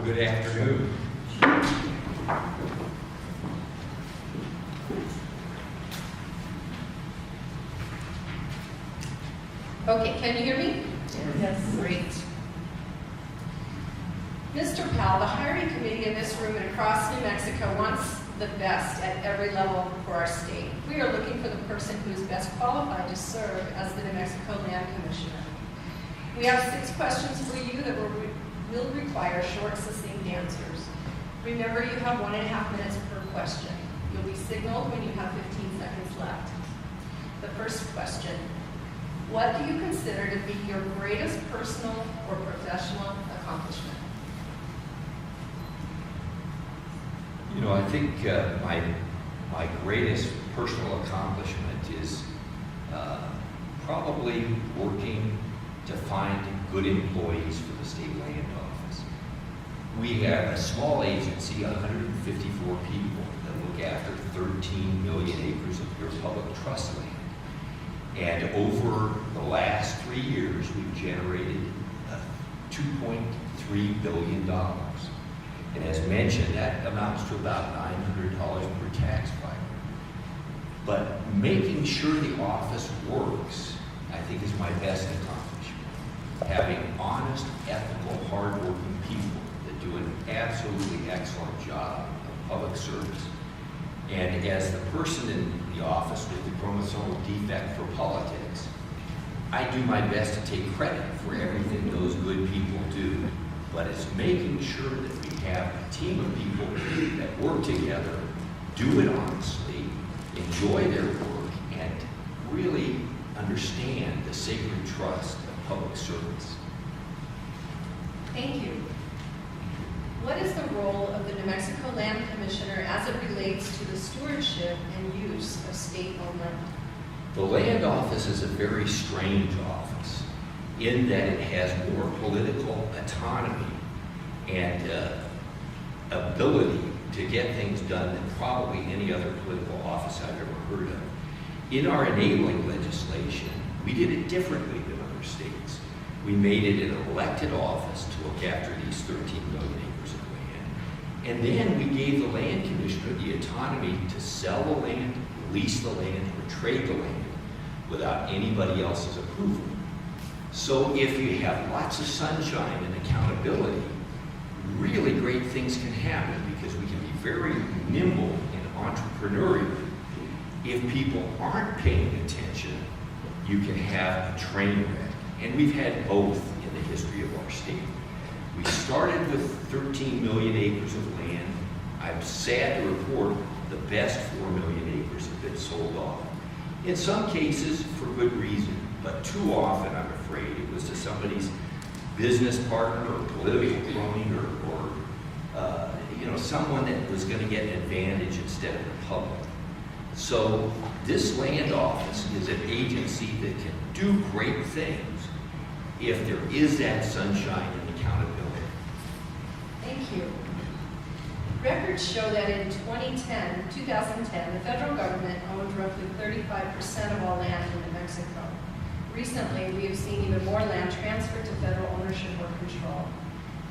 Well, good afternoon. Okay, can you hear me? Yes. Great. Mr. Powell, the hiring committee in this room and across New Mexico wants the best at every level for our state. We are looking for the person who is best qualified to serve as the New Mexico Land Commissioner. We have 6 questions for you that will require short, succinct answers. Remember, you have 1.5 minutes per question. You'll be signaled when you have 15 seconds left. The first question: what do you consider to be your greatest personal or professional accomplishment? You know, I think my greatest personal accomplishment is probably working to find good employees for the state land office. We have a small agency, 154 people, that look after 13 million acres of your public trust land. And over the last 3 years, we've generated $2.3 billion. And as mentioned, that amounts to about $900 per tax filer. But making sure the office works, I think, is my best accomplishment. Having honest, ethical, hardworking people that do an absolutely excellent job of public service. And as the person in the office with the chromosomal defect for politics, I do my best to take credit for everything those good people do. But it's making sure that we have a team of people that work together, do it honestly, enjoy their work, and really understand the sacred trust of public service. Thank you. What is the role of the New Mexico Land Commissioner as it relates to the stewardship and use of state-owned land? The land office is a very strange office in that it has more political autonomy and ability to get things done than probably any other political office I've ever heard of. In our enabling legislation, we did it differently than other states. We made it an elected office to look after these 13 million acres of land. And then we gave the land commissioner the autonomy to sell the land, lease the land, or trade the land without anybody else's approval. So if you have lots of sunshine and accountability, really great things can happen because we can be very nimble and entrepreneurial. If people aren't paying attention, you can have a train wreck. And we've had both in the history of our state. We started with 13 million acres of land. I'm sad to report the best 4 million acres have been sold off. In some cases, for good reason, but too often, I'm afraid, it was to somebody's business partner or political crony or someone that was going to get an advantage instead of the public. So this land office is an agency that can do great things if there is that sunshine and accountability. Thank you. Records show that in 2010, the federal government owned roughly 35% of all land in New Mexico. Recently, we have seen even more land transferred to federal ownership or control.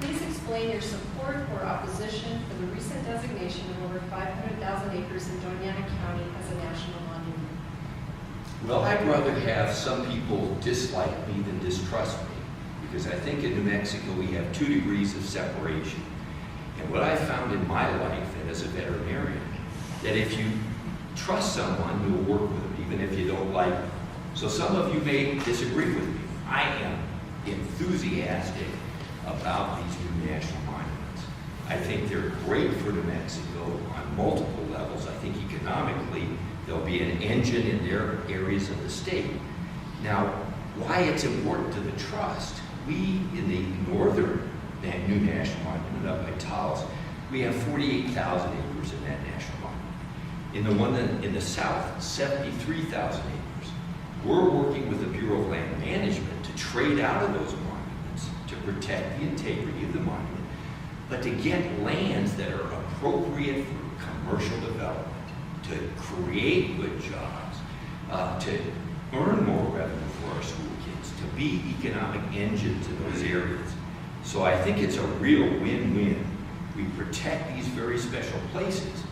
Please explain your support or opposition for the recent designation of over 500,000 acres in Doña Ana County as a national monument. Well, I'd rather have some people dislike me than distrust me, because I think in New Mexico we have 2 degrees of separation. And what I found in my life and as a veterinarian, that if you trust someone, you'll work with them, even if you don't like them. So some of you may disagree with me. I am enthusiastic about these new national monuments. I think they're great for New Mexico on multiple levels. I think economically, they'll be an engine in their areas of the state. Now, why it's important to the trust, we in the northern new national monument up by Taos, we have 48,000 acres in that national monument. In the one in the south, 73,000 acres. We're working with the Bureau of Land Management to trade out of those monuments to protect the integrity of the monument, but to get lands that are appropriate for commercial development, to create good jobs, to earn more revenue for our school kids, to be economic engines in those areas. So I think it's a real win-win. We protect these very special places,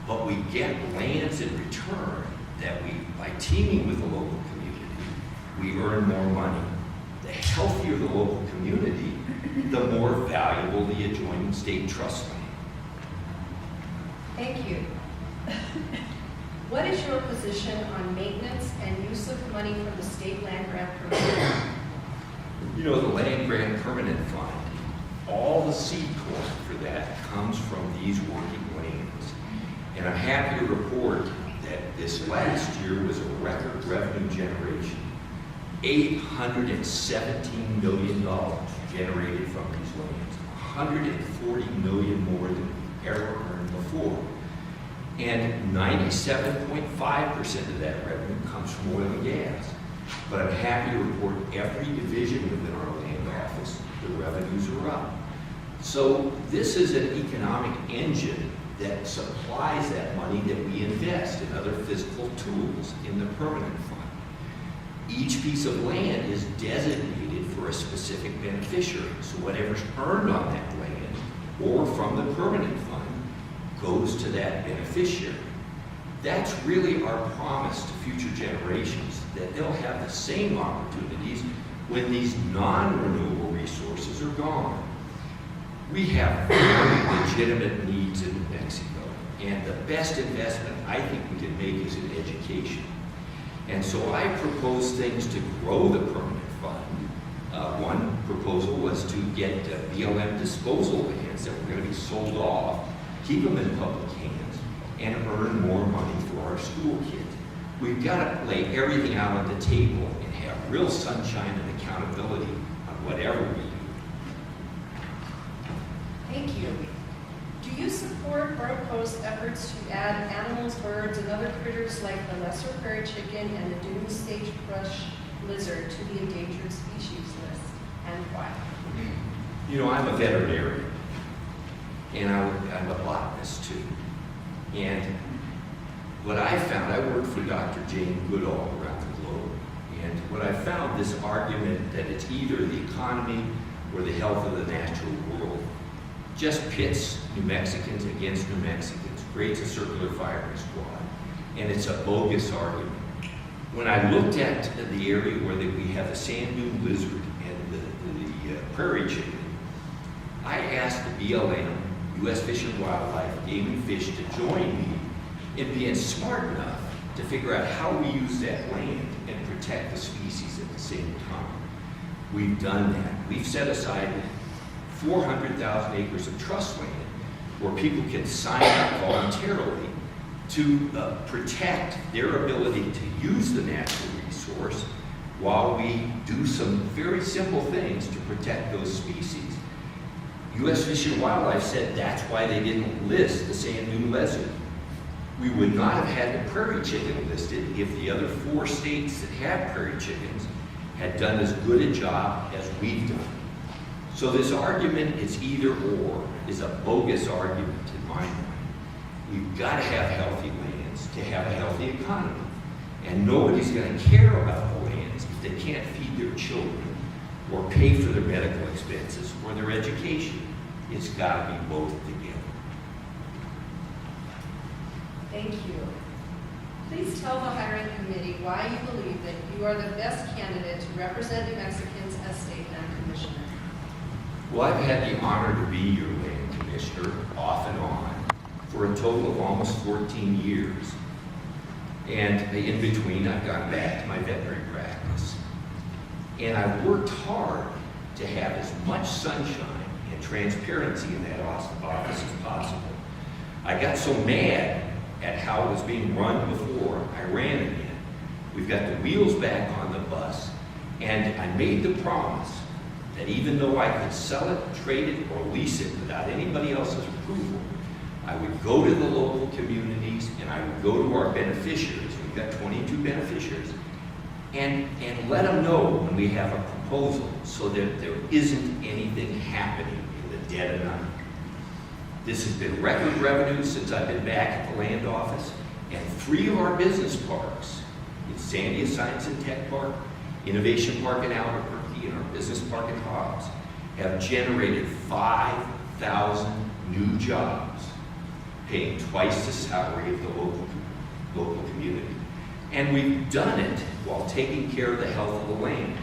but we get lands in return that by teaming with the local community, we earn more money. The healthier the local community, the more valuable the adjoining state trust land. Thank you. What is your position on maintenance and use of money from the state land grant program? You know, the land grant permanent fund, all the seed corn for that comes from these working lands. And I'm happy to report that this last year was a record revenue generation. $817 million generated from these lands, 140 million more than we ever earned before. And 97.5% of that revenue comes from oil and gas. But I'm happy to report every division within our land office, the revenues are up. So this is an economic engine that supplies that money that we invest in other fiscal tools in the permanent fund. Each piece of land is designated for a specific beneficiary. So whatever's earned on that land or from the permanent fund goes to that beneficiary. That's really our promise to future generations, that they'll have the same opportunities when these non-renewable resources are gone. We have very legitimate needs in New Mexico, and the best investment I think we can make is in education. And so I propose things to grow the permanent fund. One proposal was to get BLM disposal lands that were going to be sold off, keep them in public hands, and earn more money for our school kids. We've got to lay everything out on the table and have real sunshine and accountability on whatever we do. Thank you. Do you support or oppose efforts to add animals, birds, and other critters like the lesser prairie chicken and the dune sagebrush lizard to the endangered species list, and why? You know, I'm a veterinarian, and I'm a botanist too. And what I found, I worked for Dr. Jane Goodall around the globe, and what I found, this argument that it's either the economy or the health of the natural world just pits New Mexicans against New Mexicans, creates a circular firing squad, and it's a bogus argument. When I looked at the area where we have the sand dune lizard and the prairie chicken, I asked the BLM, U.S. Fish and Wildlife, Game and Fish to join me in being smart enough to figure out how we use that land and protect the species at the same time. We've done that. We've set aside 400,000 acres of trust land where people can sign up voluntarily to protect their ability to use the natural resource while we do some very simple things to protect those species. U.S. Fish and Wildlife said that's why they didn't list the sand dune lizard. We would not have had the prairie chicken listed if the other 4 states that have prairie chickens had done as good a job as we've done. So this argument, it's either or, is a bogus argument in my mind. We've got to have healthy lands to have a healthy economy. And nobody's going to care about the lands if they can't feed their children or pay for their medical expenses or their education. It's got to be both together. Thank you. Please tell the hiring committee why you believe that you are the best candidate to represent New Mexicans as state land commissioner. Well, I've had the honor to be your land commissioner off and on for a total of almost 14 years. And in between, I've gone back to my veterinary practice. And I've worked hard to have as much sunshine and transparency in that office as possible. I got so mad at how it was being run before I ran again. We've got the wheels back on the bus, and I made the promise that even though I could sell it, trade it, or lease it without anybody else's approval, I would go to the local communities and I would go to our beneficiaries. We've got 22 beneficiaries, and let them know when we have a proposal so that there isn't anything happening in the dead of night. This has been record revenue since I've been back at the land office, and 3 of our business parks, in Sandia Science and Tech Park, Innovation Park in Albuquerque, and our business park in Hobbs, have generated 5,000 new jobs, paying twice the salary of the local community. And we've done it while taking care of the health of the land,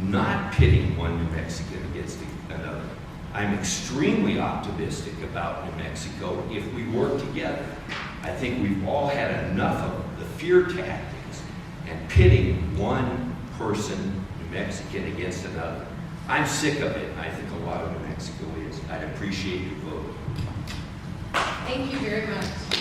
not pitting one New Mexican against another. I'm extremely optimistic about New Mexico if we work together. I think we've all had enough of the fear tactics and pitting one person, New Mexican, against another. I'm sick of it. I think a lot of New Mexico is. I'd appreciate your vote. Thank you very much.